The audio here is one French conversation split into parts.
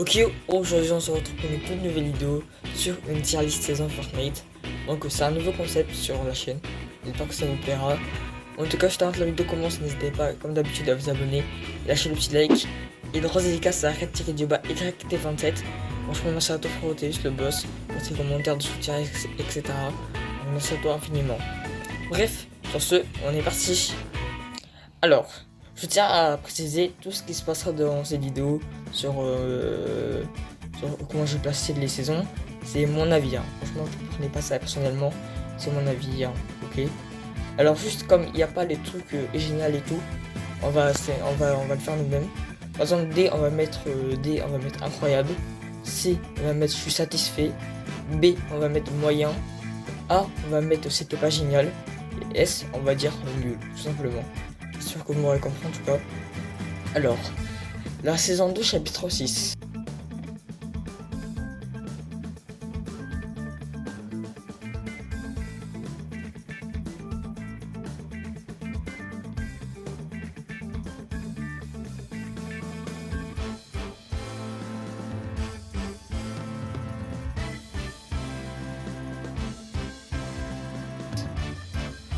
Ok, aujourd'hui on se retrouve pour une toute nouvelle vidéo sur une tier list saison Fortnite. Donc c'est un nouveau concept sur la chaîne, j'espère que ça vous plaira. En tout cas, je t'arrête, la vidéo commence, n'hésitez pas comme d'habitude à vous abonner, lâcher le petit like. Et une grosse dédicace à Red-du-bas YT27. Franchement merci à toi frérot, t'es juste le boss, pour tes commentaires de soutien, etc. Donc, merci à toi infiniment. Bref, sur ce, on est parti. Alors, je tiens à préciser tout ce qui se passera dans cette vidéo sur comment j'ai placé les saisons. C'est mon avis, hein. Franchement, je ne prenez pas ça personnellement, c'est mon avis, hein. Ok. Alors juste comme il n'y a pas les trucs géniaux et tout, on va le faire nous-mêmes. Par exemple, D, on va mettre incroyable. C, on va mettre je suis satisfait. B, on va mettre moyen. A, on va mettre c'était pas génial. Et S, on va dire nul, tout simplement. J'espère que vous m'aurez compris en tout cas. Alors, la saison 2, chapitre 6.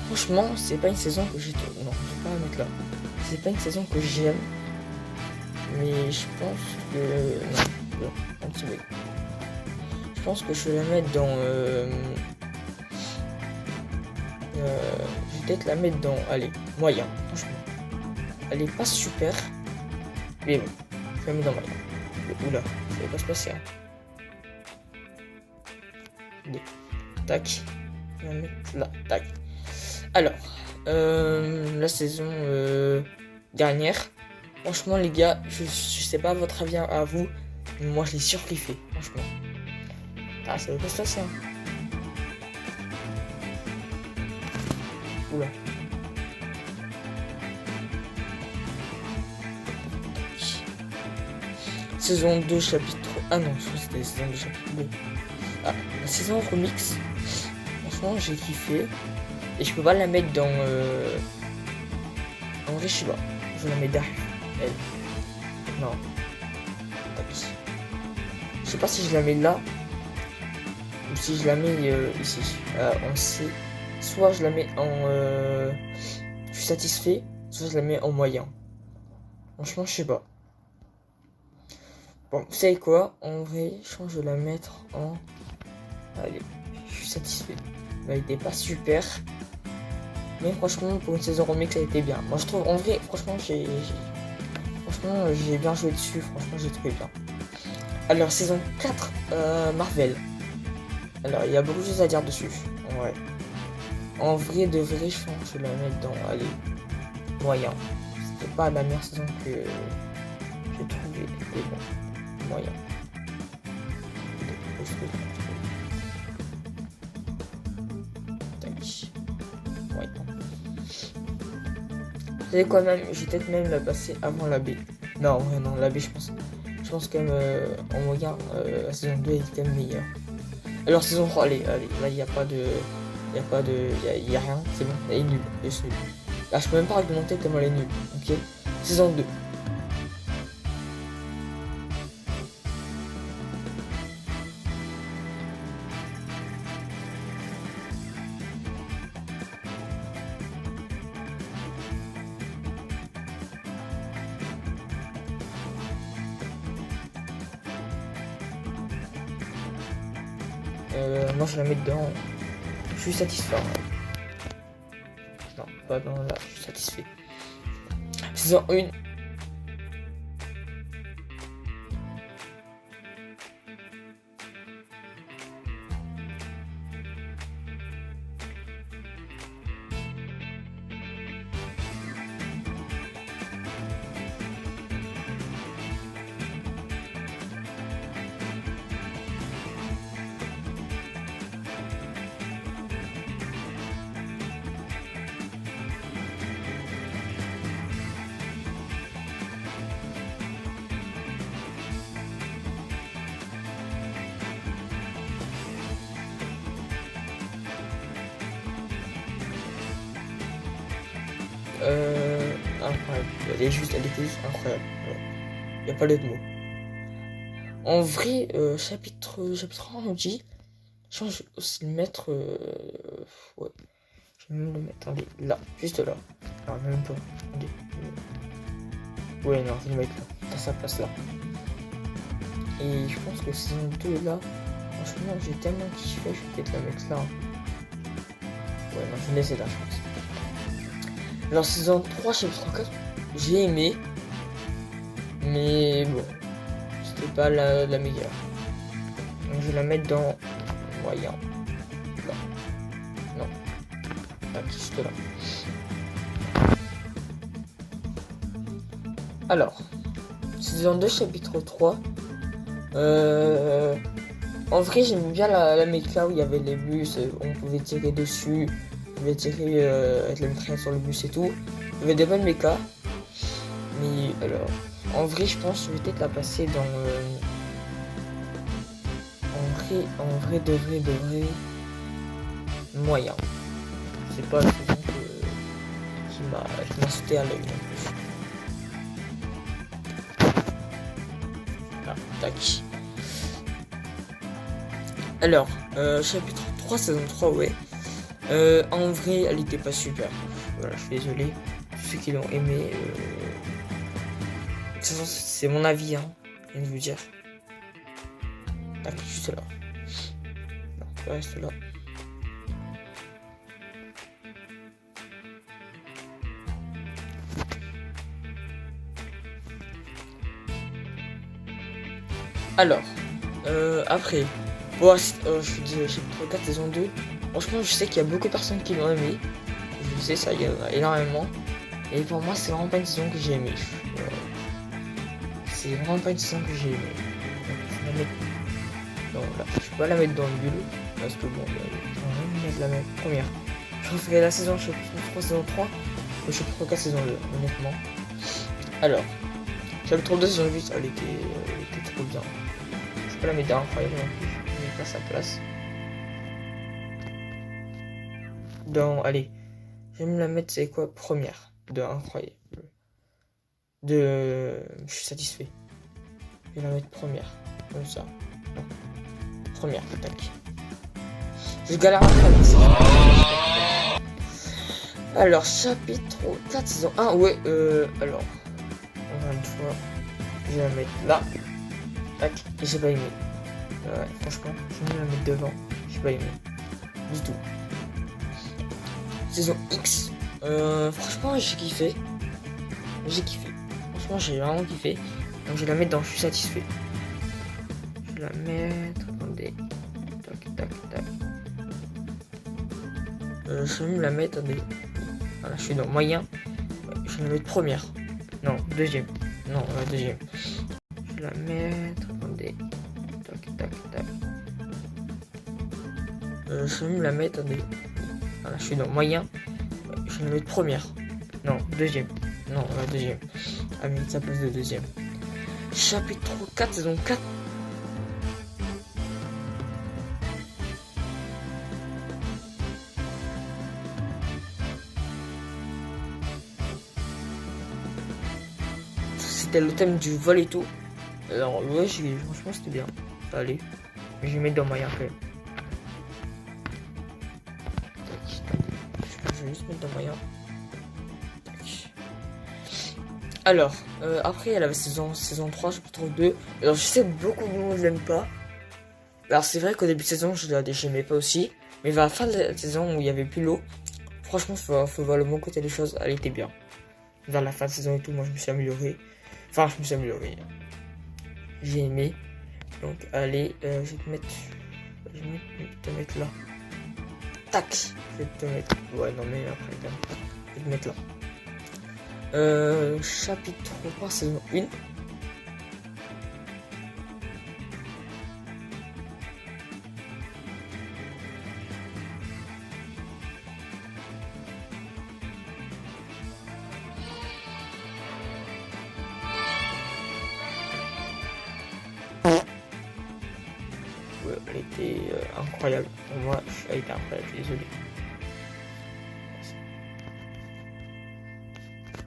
Franchement, c'est pas une saison que j'ai... Non, je vais pas la mettre là. C'est pas une saison que j'aime. Mais je pense que... Non, un petit bug. Je pense que je vais la mettre dans... je vais peut-être la mettre dans... Allez, moyen, franchement. Elle est pas super. Mais bon, je la mets dans moyen. Oula, ça va pas se passer. Hein. Tac. Je vais la mettre là, tac. Alors, la saison dernière, franchement les gars, je sais pas votre avis à vous, mais moi je l'ai surkiffé, franchement. Ah, ça veut pas se passer, hein. Oula. Saison 2, chapitre... Ah non, je crois que c'était la saison 2, chapitre 2. Ah, la saison remix, franchement j'ai kiffé. Et je peux pas la mettre dans... En vrai, je sais pas. Je la mets derrière. Elle. Non. Je sais pas si je la mets là. Ou si je la mets ici. En C. Soit je la mets en... Je suis satisfait. Soit je la mets en moyen. Franchement, je sais pas. Bon, vous savez quoi? En vrai, je pense que je vais la mettre en... Allez, je suis satisfait. Elle était pas super. Mais franchement, pour une saison remix, ça a été bien. Moi, je trouve, en vrai, franchement, j'ai bien joué dessus. Franchement, j'ai trouvé bien. Alors, saison 4, Marvel. Alors, il y a beaucoup de choses à dire dessus. Ouais. En vrai, de vrai, je pense que je vais la mettre dans, allez, moyen. C'était pas la meilleure saison que j'ai trouvé. Mais bon, moyen. Vous savez quoi, même, je vais peut-être même la passer avant la B. Non, ouais, non, la B, je pense quand même, en moyen, la saison 2 est quand même meilleure. Alors, saison 3, allez, là, il n'y a pas de... Il y a rien, c'est bon, elle est nulle, juste nulle. Là, je peux même pas argumenter tellement elle est nulle, ok. Saison 2. Moi, je la mets dedans. Je suis satisfait. Non, pas dans là, je suis satisfait. Saison 1. Incroyable. Elle était juste incroyable. Il n'y a pas d'autre mot. En vrai, chapitre 1, on dit. Je vais aussi le mettre. Ouais. Je vais même le mettre. Attendez, là, juste là. Alors, même pas. Attendez. Ouais, non, je vais le mettre là. À sa place là. Et je pense que saison 2 là. Franchement, j'ai tellement kiffé, je vais peut-être la mettre là. Ouais, non, je vais laisser là, je pense. Alors, saison 3, chapitre 4, j'ai aimé. Mais bon, c'était pas la meilleure. Donc, je vais la mettre dans moyen. Là. Non. Là, juste là. Alors, saison 2, chapitre 3. En vrai, j'aimais bien la méca où il y avait les bus, on pouvait tirer dessus, on pouvait tirer avec la mitraillette sur le bus et tout. Il y avait des bonnes mécas. Mais alors, en vrai, je pense que je vais peut-être la passer dans. En vrai, de vrai, moyen. C'est pas la saison qui m'a sauté à l'œil non plus. Ah, tac. Alors, chapitre 3, saison 3, ouais. En vrai, elle était pas super. Voilà, je suis désolé. Ceux qui l'ont aimé, c'est mon avis, hein. Je viens de vous dire. Tac, juste là. Non, tu restes là. Alors, après, bon, je suis désolé, chapitre 4, saison 2. Franchement, je sais qu'il y a beaucoup de personnes qui l'ont aimé. Je sais, ça, il y en a énormément. Et pour moi, c'est vraiment pas une saison que j'ai aimé. C'est vraiment pas une saison que j'ai aimé. Non, là, je peux pas la mettre dans le bulle. Parce que bon, je vais mettre la même première. Je préférais la saison chapitre 3, saison 3. Le chapitre 4, saison 2, honnêtement. Alors, chapitre 2, saison 8, elle était trop bien. Je peux la mettre dans incroyable en plus. Je mets pas sa place. Allez, je vais me la mettre, c'est quoi? Première. De incroyable. Je suis satisfait. Je vais la mettre première. Comme ça. Non. Première, tac. Je galère à faire. Alors, chapitre 4, saison 1. Ouais, alors. Encore une fois, je vais la mettre là. Tac. Et j'ai pas aimé. Ouais, franchement, je vais la mettre devant. J'ai pas aimé. Du tout. Saison X. Franchement, j'ai kiffé. Franchement, j'ai vraiment kiffé. Donc, je vais la mettre dans je suis satisfait. Je vais la mettre. Attendez. Tac, tac, tac. Je vais me la mettre. Attendez. Voilà, je suis dans moyen. Je vais la mettre première. Non, deuxième. Non, deuxième. Je vais la mettre. Attendez. Tac, tac, tac. Je vais me la mettre. Attendez. Voilà, je suis dans moyen. Je vais la mettre première. Non, deuxième. Non, deuxième. Ah, mais sa place de deuxième. Chapitre 4, saison 4. C'était le thème du vol et tout. Alors, ouais, franchement, c'était bien. Ça allait. Mais je vais mettre dans moyen quand même. Je vais juste mettre dans moyen. Alors, après, il y a la saison 3, chapitre 2. Alors, je sais que beaucoup de monde ne l'aime pas. Alors, c'est vrai qu'au début de saison, je l'aimais pas aussi. Mais vers la fin de la saison où il y avait plus l'eau, franchement, faut voir le bon côté des choses, elle était bien. Vers la fin de saison et tout, moi, je me suis amélioré. Enfin, je me suis amélioré. J'ai aimé. Donc, allez, je vais te mettre... Je vais te mettre là. Tac. Je vais te mettre... Ouais, non, mais après, je vais te mettre là. Chapitre 3, saison 1. Ouais, elle était incroyable. Pour moi, elle était incroyable, désolé.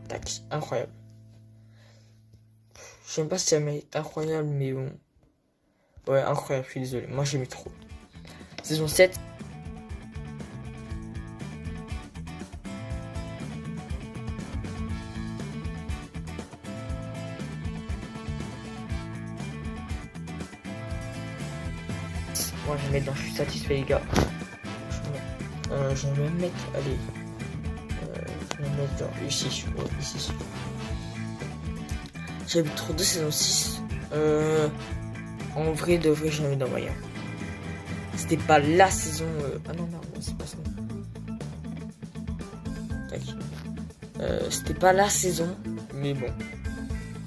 Tac, incroyable. Je sais pas si elle est incroyable, mais bon. Ouais, incroyable, je suis désolé. Moi, j'aimais trop. Saison 7. Moi, je vais mettre dans je suis satisfait, les gars. Je vais me mettre, allez. Je vais me mettre dans ici. Ouais, ici. Chapitre 2, saison 6. En vrai, de vrai, j'en ai dans moyen. C'était pas la saison. Ah non, c'est pas ça. Tac. C'était pas la saison, mais bon.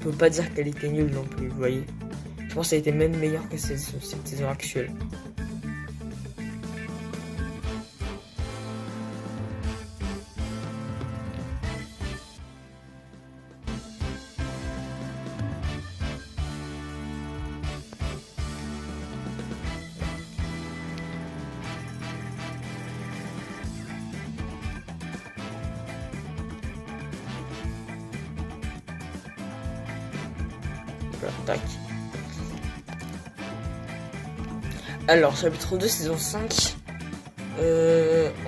On peut pas dire qu'elle était nulle non plus, vous voyez. Je pense qu'elle était même meilleure que cette saison actuelle. Voilà, tac. Alors, chapitre 2, saison 5.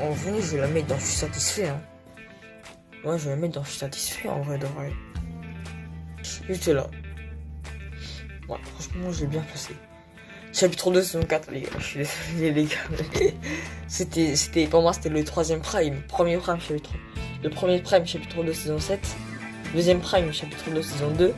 En vrai, je vais la mettre dans je suis satisfait. Hein. Ouais, je vais la mettre dans je suis satisfait en vrai de vrai. Juste là. Ouais, franchement, j'ai bien passé. Chapitre 2, saison 4, les gars. Je suis désolé, les gars. Pour moi, c'était le troisième prime. Premier prime, chapitre. Le premier prime, chapitre 2, saison 7. Deuxième prime, chapitre 2, saison 2.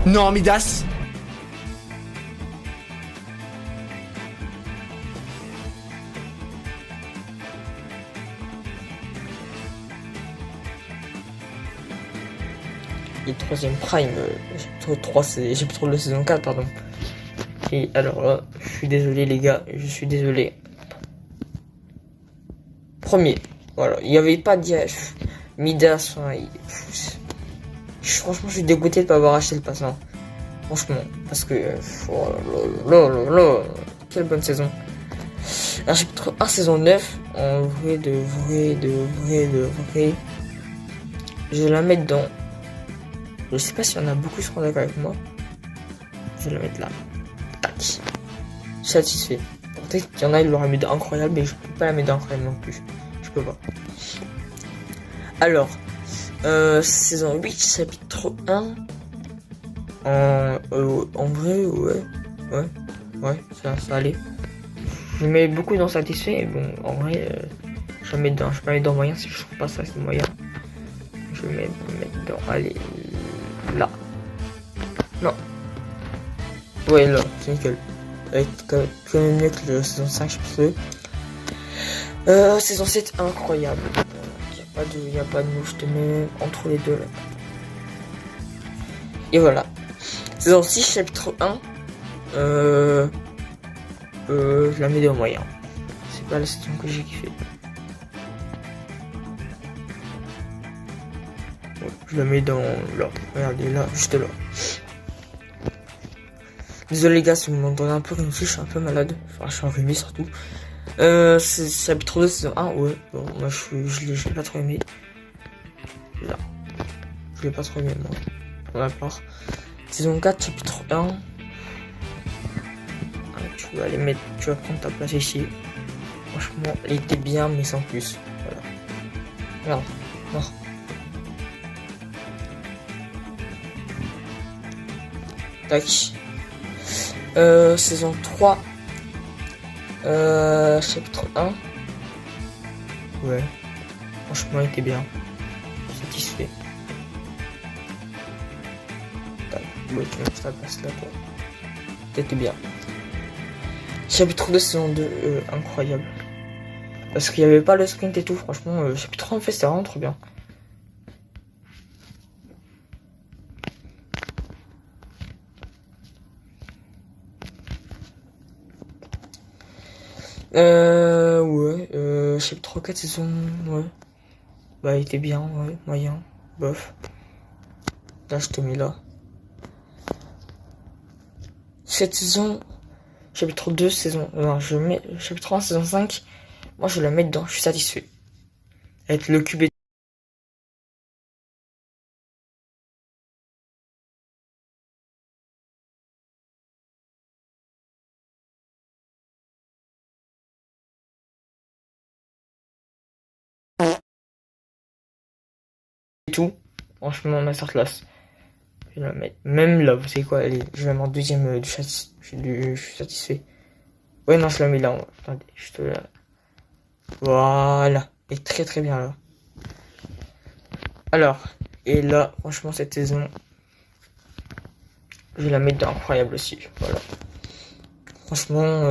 Non, Midas. Et troisième prime, chapitre 3, c'est chapitre 2, saison 4, pardon. Et alors là, je suis désolé les gars, je suis désolé. Premier, voilà, il n'y avait pas de Midas, enfin, franchement, je suis dégoûté de pas avoir acheté le pass, hein. Franchement, parce que, oh là, quelle bonne saison. Alors, chapitre 1, saison 9, en vrai, de vrai, je vais la mettre dans, je sais pas s'il y en a beaucoup qui seront d'accord avec moi, je vais la mettre là, tac, satisfait. Peut-être qu'il y en a, ils l'auraient mis dans incroyable, mais je peux pas la mettre dans incroyable non plus, je peux pas. Alors, saison 8, chapitre 1. En vrai, ouais, ça allait. Je mets beaucoup dans satisfait, et bon, en vrai, je vais pas mettre dans moyen si je trouve pas ça, c'est moyen. Je vais mettre dans, allez, là. Non. Ouais, là, c'est nickel. Quand même mieux que la saison 5, je pense. Saison 7, incroyable. Il y a pas de mouche, je te mets entre les deux là. Et voilà. Saison 6, chapitre 1. Je la mets dans moyen. C'est pas la saison que j'ai kiffé. Ouais, je la mets dans là. Regardez là, juste là. Désolé les gars si vous m'entendez un peu comme si je suis un peu malade. Enfin, je suis enrhumé surtout. C'est chapitre 2, saison 1. Ouais, bon, moi je l'ai pas trop aimé. Là. Je l'ai pas trop aimé, moi. Pour ma part. Saison 4, chapitre 1. Tu vas aller mettre, tu vas prendre ta place ici. Franchement, il était bien, mais sans plus. Voilà. Regarde. Non. Tac. Saison 3. Chapitre 1. Ouais. Franchement, il était bien. Satisfait. Tac. Ouais, tu mets ta place là, toi. C'était bien. Chapitre 2, saison 2, incroyable. Parce qu'il n'y avait pas le sprint et tout, franchement, chapitre 3 en fait, c'était vraiment trop bien. Ouais, chapitre 4, saison, ouais. Bah, il était bien, ouais, moyen, bof. Là, je te mets là. cette saison, chapitre 2, saison, non, je mets, chapitre 1, saison 5, moi je vais la mettre dans, je suis satisfait. Avec le cube et tout, franchement, masterclass. Je vais la mettre, même là, vous savez quoi, allez, je vais la mettre en deuxième je suis satisfait. Ouais, non, je la mets là, attendez, je te la, voilà, et très très bien là. Alors, et là, franchement, cette saison, je vais la mettre dans incroyable aussi, voilà. Franchement,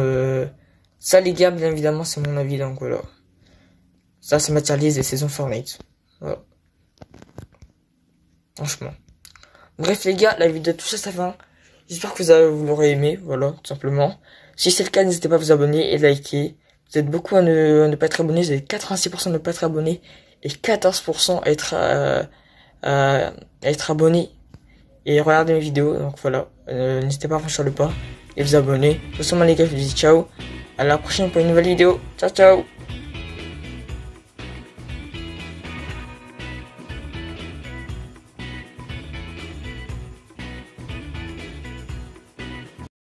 ça les gars, bien évidemment, c'est mon avis, donc voilà. Ça, c'est ma tier list des saisons Fortnite. Voilà. Franchement. Bref, les gars, la vidéo touche à sa fin. J'espère que vous l'aurez aimé, voilà, tout simplement. Si c'est le cas, n'hésitez pas à vous abonner et liker. Vous êtes beaucoup à ne pas être abonnés, vous êtes 86% à ne pas être abonnés et 14% à être abonnés et regarder mes vidéos. Donc voilà, n'hésitez pas à franchir le pas et vous abonner. De toute façon, les gars, je vous dis ciao. À la prochaine pour une nouvelle vidéo. Ciao, ciao.